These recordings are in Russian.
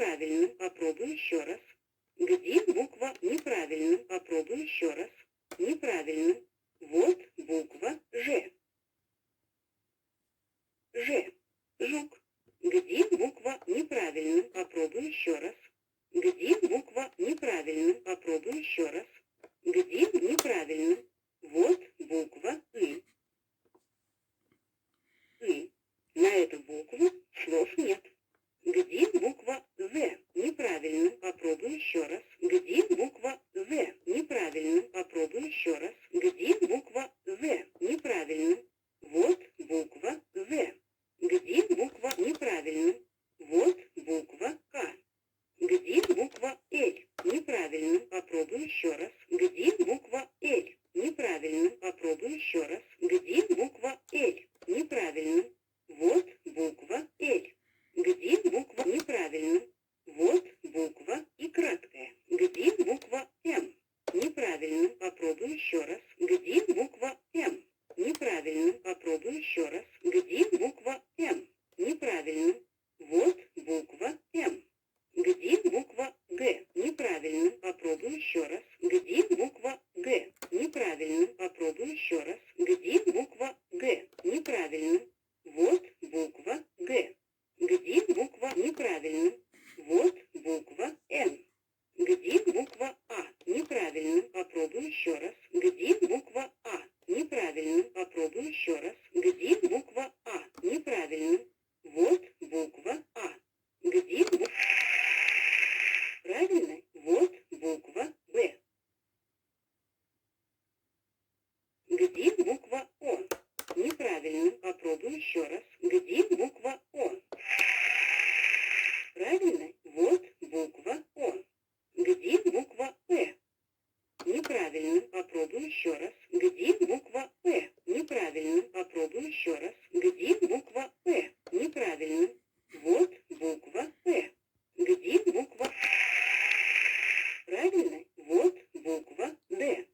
неправильно, попробуй еще раз. Где буква неправильно, попробуй еще раз. Неправильно. Вот буква Ж. Ж. Жук. Где буква неправильно, попробуй еще раз. Где буква неправильно, попробуй еще раз. Где неправильно? Вот буква И. И. На эту букву слов нет. Где буква З? Неправильно, попробуй еще раз. Где буква З? Неправильно, попробуй еще раз. Где буква З? Неправильно. Вот буква З. Где буква неправильно? Вот буква К. Где буква Л? Неправильно, попробуй еще раз. Где буква Л? Неправильно, попробуй еще раз. Где буква Л? Неправильно. Вот буква Л. Где буква неправильно? Вот буква И краткая. Где буква М? Неправильно, попробуй еще раз. Где буква М? Неправильно, попробуй еще раз. Где буква М? Неправильно. Вот буква М. Где буква Г? Неправильно, попробуй еще раз. Где буква Г? Неправильно, попробуй еще раз. Где буква Г? Неправильно. Вот буква Г. Где буква неправильно? Вот буква Н. Где буква А? Неправильно, попробуй еще раз. Где буква А? Неправильно, попробуй еще раз. Где буква А? Неправильно. Вот буква А. Где буква? Правильно, вот буква Б. Где буква О? Неправильно, попробуй еще раз. Где буква О? Правильно, вот буква О. Где буква П? Неправильно, попробуй еще раз. Где буква П? Неправильно, попробуй еще раз. Где буква П? Неправильно. Вот буква П. Где буква? Правильно, вот буква Д.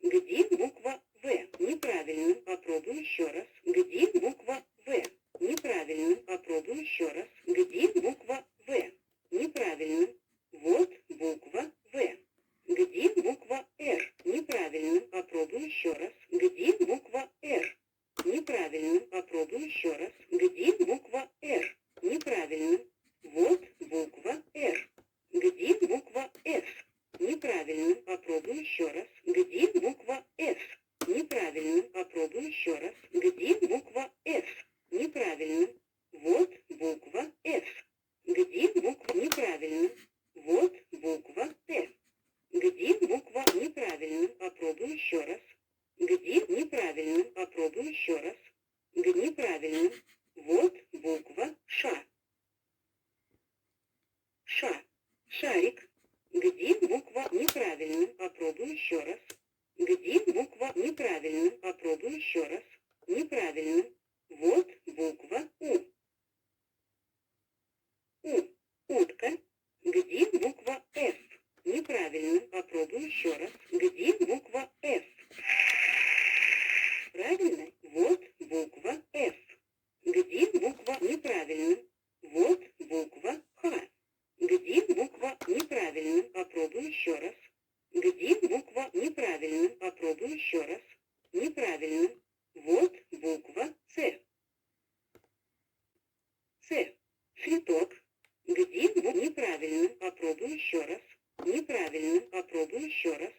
Где буква В? Неправильно, попробуй еще раз. Где буква В? Неправильно, попробуй еще раз. Где буква В? Неправильно. Вот буква В. Где буква Р? Неправильно, попробуй еще раз. Где буква Р? Неправильно, попробуй еще раз. Где буква Р? Неправильно. Вот буква Р. Где буква С? Неправильно, попробуй еще раз. Где буква С? Неправильно, попробуй еще раз. Где буква С? Неправильно. Вот буква С. Где буква неправильно? Вот буква Т. Где буква неправильно? Попробуй еще раз. Где неправильно? Попробуй еще раз. Где неправильно? Вот буква Ш. Ш. Шарик. Где буква неправильно? Попробуй еще раз. Где буква неправильно? Попробуй еще раз. Неправильно. Вот буква У. У. Утка. Где буква С? Неправильно. Попробуй еще раз. Где буква С? Правильно. Вот буква С. Где буква неправильно? Вот буква Х. Где буква неправильно? Попробуй еще раз. Где буква неправильно? Попробуй еще раз. Неправильно. Вот буква С. С. Цветок. Где буква неправильно? Попробуй еще раз. Неправильно. Попробуй еще раз.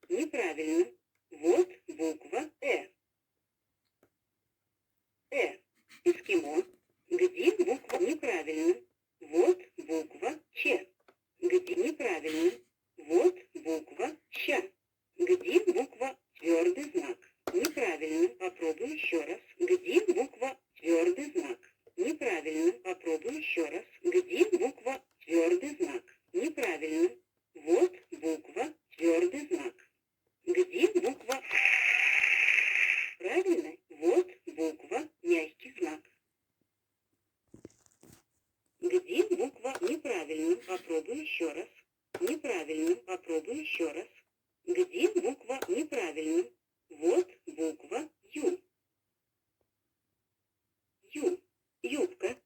Неправильно. Вот буква Эскимо. Где буква неправильно? Вот буква Ч. Где неправильно? Вот буква Щ. Где буква твердый знак? Неправильно. Попробуй еще раз. Где буква твердый знак? Неправильно. Попробуй еще раз. Где буква твердый знак? Неправильно. Вот буква твердый знак. Где буква? Правильно. Вот буква мягкий знак. Где буква неправильно? Попробуй еще раз. Неправильно. Попробуй еще раз. Где буква неправильно? Вот буква Ю. Юбка.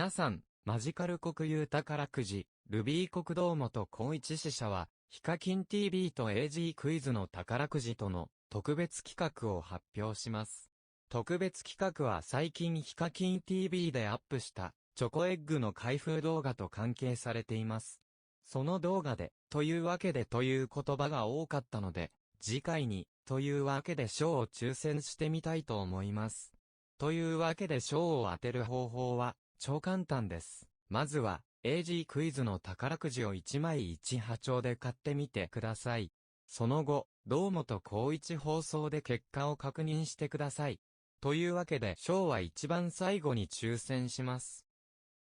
皆さん、マジカル国有宝くじ、ルビー国堂本光一支社は、ヒカキン TV と AG クイズの宝くじとの特別企画を発表します。特別企画は最近ヒカキン TV でアップしたチョコエッグの開封動画と関係されています。その動画で、というわけでという言葉が多かったので、次回に、というわけで賞を抽選してみたいと思います。というわけで賞を当てる方法は、超簡単です。まずは、AG クイズの宝くじを1枚1波長で買ってみてください。その後、堂本光一放送で結果を確認してください。というわけで賞は一番最後に抽選します。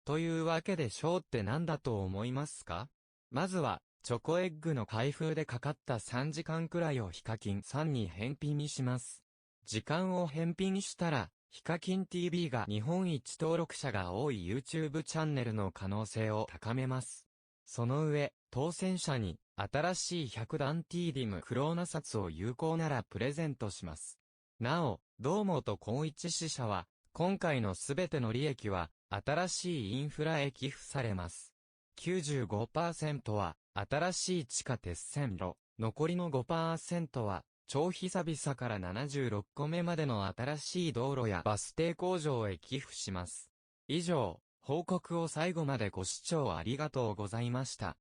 というわけで賞って何だと思いますか？まずは、チョコエッグの開封でかかった3時間くらいをヒカキンさんに返品にします。時間を返品したら、ヒカキン TV が日本一登録者が多い YouTube チャンネルの可能性を高めます。その上、当選者に新しい100段 TDIM クローナ札を有効ならプレゼントします。なお、堂本光一支社は、今回のすべての利益は、新しいインフラへ寄付されます。95% は、新しい地下鉄線路、残りの 5% は、超久々から76個目までの新しい道路やバス停工場へ寄付します。以上、報告を最後までご視聴ありがとうございました。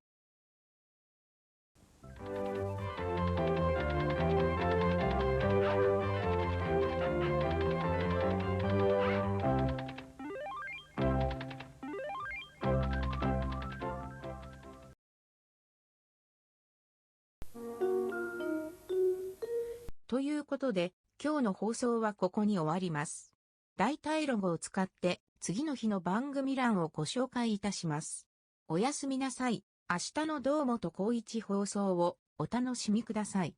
ということで、今日の放送はここに終わります。代替ロゴを使って次の日の番組欄をご紹介いたします。おやすみなさい。明日の堂本光一放送をお楽しみください。